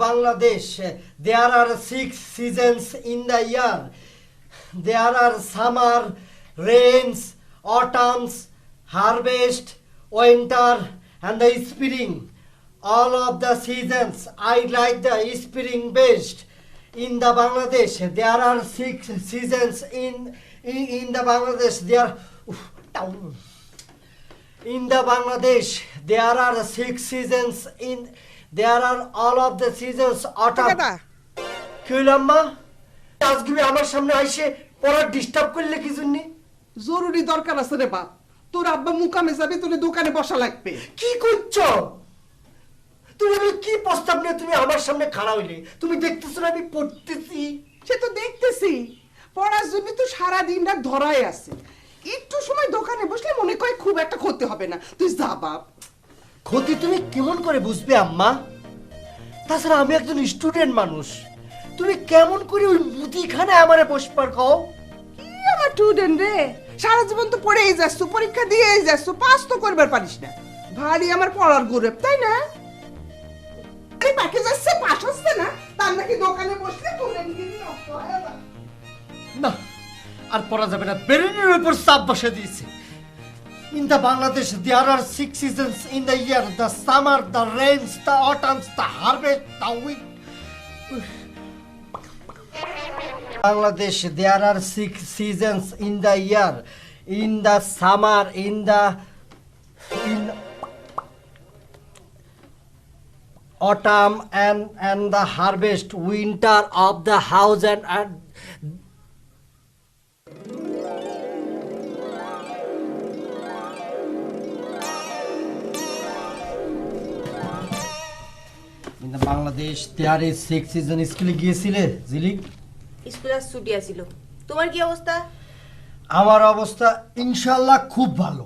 Bangladesh, there are 6 seasons in the year. There are summer, rains, autumns, harvest, winter, and the spring. All of the seasons, I like the spring best. In the Bangladesh, there are 6 seasons in the Bangladesh. In the Bangladesh, there are 6 seasons in. There are all of the seasons autumn. কি হইল আম্মা? আজকে আমার সামনে আইসে পড়া disturb করলে কি জন্য? জরুরি দরকার আছে রে বাপ। তোর আব্বা মুকামে যাবে, তোর দোকানে বসা লাগবে। কি করছো? তুমি কি প্রস্তাব নিয়ে তুমি আমার সামনে খাড়া হইলে? তুমি দেখতেছো না আমি পড়তেছি? সে তো দেখতেছি। পড়ার জন্য তো সারা দিন রাত ধরাই আছে। একটু সময় দোকানে বসলে মনে কয় খুব একটা ক্ষতি হবে না। তুই যা বাপ। ক্ষতি তুমি কেমন করে বুঝবে আম্মা? তাছাড়া আমি একজন স্টুডেন্ট মানুষ। তুমি কেমন করে ওই মুদিখানায় আমারে বসবার কও? কি আমার স্টুডেন্ট রে? সারা জীবন তো পড়েই যাচ্ছ, পরীক্ষা দিয়েই যাচ্ছ, পাস তো করবার পারিস না। ভারী আমার পড়ার গৌরব, তাই না? এই পাকে যাচ্ছে, পাস হচ্ছে না, তার নাকি দোকানে বসলে স্টুডেন্টগিরি নষ্ট হয় না। না, আর পড়া যাবে না, ব্রেনের উপর চাপ বসে দিয়েছে। In the Bangladesh, there are 6 seasons in the year: the summer, the rains, the autumns, the harvest, the winter. Bangladesh, there are 6 seasons in the year: in the summer, in autumn, and the harvest, winter of the house and in the Bangladesh, there is 6 seasons. স্কুলে গিয়েছিলে Jhilik? School আজ ছুটি আছিল। তোমার কি অবস্থা? আমার অবস্থা ইনশাআল্লাহ খুব ভালো।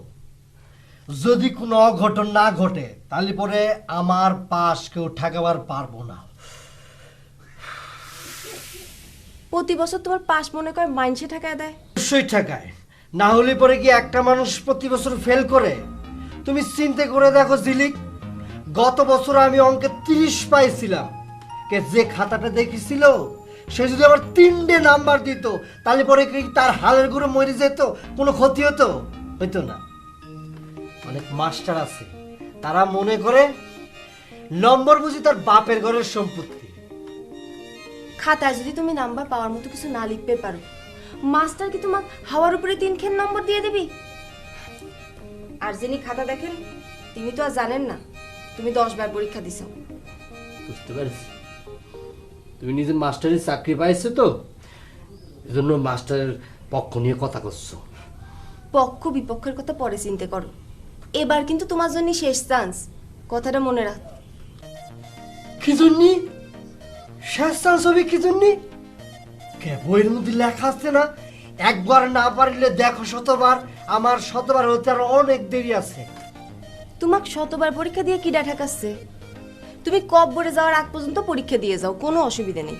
যদি কোনো অঘটন না ঘটে তাহলে পরে আমার পাশ কেউ ঠেকাবার পারবো না। প্রতি বছর তোমার পাস মনে করে মাইনসে ঠেকায় দেয়? অবশ্যই ঠেকায়, না হলে পরে কি একটা মানুষ প্রতি বছর ফেল করে? তুমি চিন্তা করে দেখো জিলিক, গত বছর আমি অঙ্কে 30 পাইছিলাম। কে যে খাতাটা দেখেছিল সে যদি আমার 3টে নাম্বার দিত তাহলে পরে কি তার হালের গুঁড়ো মরে যেত? কোনো ক্ষতি হতো? হইতো না। অনেক মাস্টার আছে, তারা মনে করে নম্বর বুঝি তার বাপের ঘরের সম্পত্তি। খাতায় যদি তুমি নাম্বার পাওয়ার মতো কিছু না লিখতে পারো, মাস্টার কি তোমাকে হাওয়ার উপরে 3 নম্বর দিয়ে দিবি? আর যিনি খাতা দেখেন তিনি তো আর জানেন না তুমি 10 বার পরীক্ষা দিছো। বুঝতে পারছি, তুমি নিজের মাস্টারের চাকরি পাইছো তো, এজন্য মাস্টারের পক্ষ নিয়ে কথা করছো। পক্ষ বিপক্ষের কথা পরে চিন্তা করো, এবার কিন্তু তোমার জন্য শেষ চান্স, কথাটা মনে রাখ। কি জন্য শেষ চান্স হবে? কি জন্য? কে বইয়ের মধ্যে লেখা আছে না, একবার না পারলে দেখো শতবার? আমার শতবার হতে আর অনেক দেরি আছে। তোমাকে শতবার পরীক্ষা দিয়ে কিডা ঠেকাচ্ছে? তুমি কব্বরে যাওয়ার আগ পর্যন্ত পরীক্ষা দিয়ে যাও, কোনো অসুবিধা নেই।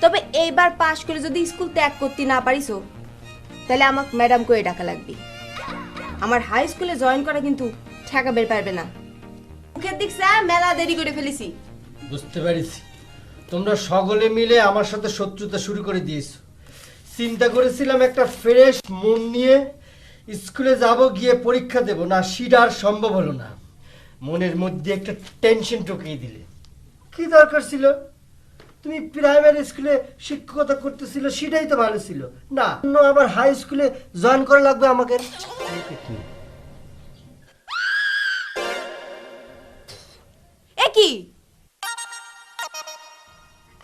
তবে এইবার পাশ করে যদি স্কুল ত্যাগ করতে না পারিছো তাহলে আমাকে ম্যাডাম করে ডাকা লাগবে। আমার হাই স্কুলে জয়েন করা কিন্তু ঠেকাবের পারবে না। মুখের দিক মেলা দেরি করে ফেলেছি। বুঝতে পারিছি, তোমরা সকলে মিলে আমার সাথে শত্রুতা শুরু করে দিয়েছো। চিন্তা করেছিলাম একটা ফ্রেশ মন নিয়ে স্কুলে যাব, গিয়ে পরীক্ষা দেব, না সেটা আর সম্ভব হলো না। মনের মধ্যে একটা টেনশন ঢুকিয়ে দিলে। কি দরকার ছিল? তুমি প্রাইমারি স্কুলে শিক্ষকতা করতেছিল, সেটাই তো ভালো ছিল না? আবার হাই স্কুলে জয়েন করা লাগবে আমাকে? এ কি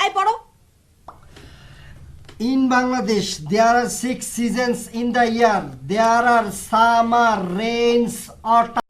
এই পড়ো। In Bangladesh, there are 6 seasons in the year. There are summer, rains, autumn.